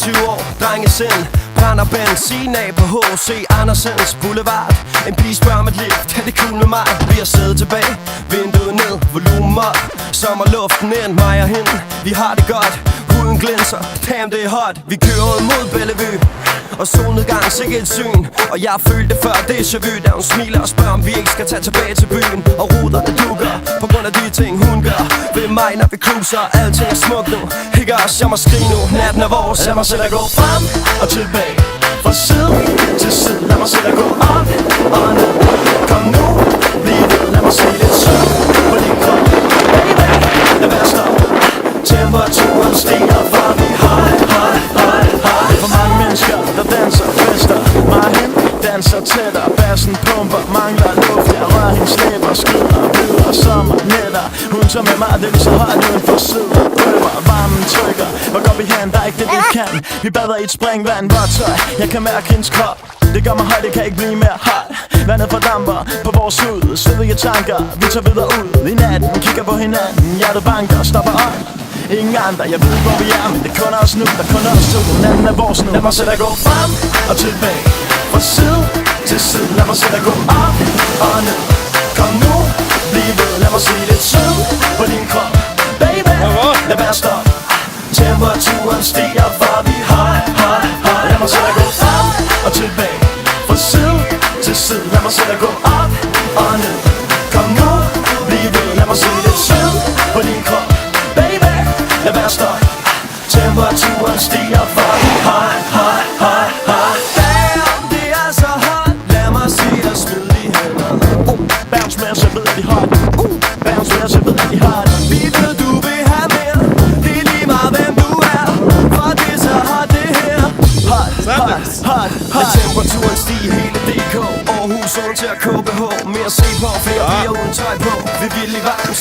24 år, drengesind, brænder benzin af på H.C. Andersens Boulevard. En pige spørger om et lift, er det cool med mig? Vi har siddet tilbage, vinduet ned, volumen op, sommerluften ind, mig og hende, vi har det godt. Huden glinser, damn det er hot. Vi kører mod Bellevue, og solnedgang, sikke et syn. Og jeg følte før déjà vu, da hun smiler og spørger, om vi ikke skal tage tilbage til byen. Og ruderne dukker, på grund af de ting hun gør ved mig, når vi cruiser. Alting er smukt nu, ikke også, jeg må skrige nu. Natten er vores, lad mig selv at gå frem og tilbage, fra side til side. Lad mig selv at gå op og ned. Kom nu, bliv ved, lad mig se lidt sød på din krop, baby. Lad være stoppe, temperaturen stiger, for vi high, high, high, high. For mange mennesker, der danser, fester, mig hen danser tættere. Bassen pumper, mangler luft, jeg rører hendes læber, skrider videre, sommernætter. Hun tager med mig, det er så højt uden for sidder, prøver, varmen trykker. Hvor går vi hen, der er ikke det vi kan. Vi bader i et springvand, vådt tøj, jeg kan mærke hendes krop. Det gør mig høj, det kan ikke blive mere hot. Vandet fordamper på vores hud, svedige tanker, vi tager videre ud i natten, kigger på hinanden, hjertet banker, stopper op. Ingen andre, jeg ved hvor vi er, men det er kun os nu, der kun os to. Natten er vores nu. Lad mig selv at gå frem og tilbage, fra side til side. Lad mig selv at gå op og ned. Kom nu, bliv ved, lad mig se lidt sød på din krop, baby. Lad være stoppe, temperaturen stiger, for vi high, high, high. Lad mig selv at gå frem og tilbage, fra side til side. Lad mig selv at gå op og ned. Kom nu, bliv ved, lad mig se lidt sød på din krop, baby. Lad være stoppe, temperaturen stiger, for vi high, high, high, high. Damn, det er så hot. Lad mig se dig smide de hænder. Bounce med, så ved de hot. Bounce med, så ved de hot. Vi ved, du vil have mere. Det er lige meget, hvem du er, for det er så hot det her. Hot, hot, hot, hot. Temperaturen stiger hele DK. Aarhus, Odense og KBH. Mere at se på, flere piger uden tøj på. Vi vil i varmen,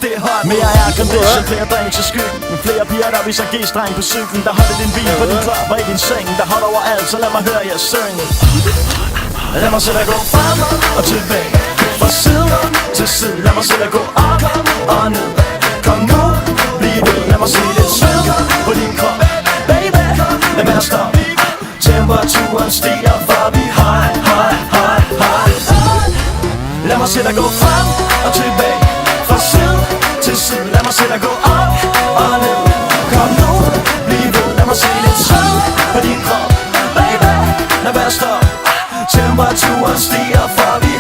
det er hot. Mere aircondition, flere drinks i skyggen. Flere piger, der viser G-streng på cyklen. Der holder din bil på din krop og i din seng. Der holder over alt, så lad mig høre jer synge. Lad mig selv at gå frem og tilbage, fra side til side. Lad mig selv at gå op og ned. Kom nu, bliv ved, lad mig se lidt sød på din krop, baby. Lad være stoppe, temperaturen stiger, for vi high, high, high, high. Lad mig selv at gå frem og tilbage, fra side til side. Lad mig selv at gå op og ned. Kom nu, bliv ved, lad mig se lidt sød på din krop, baby. Lad være stoppe, temperaturen stiger, for vi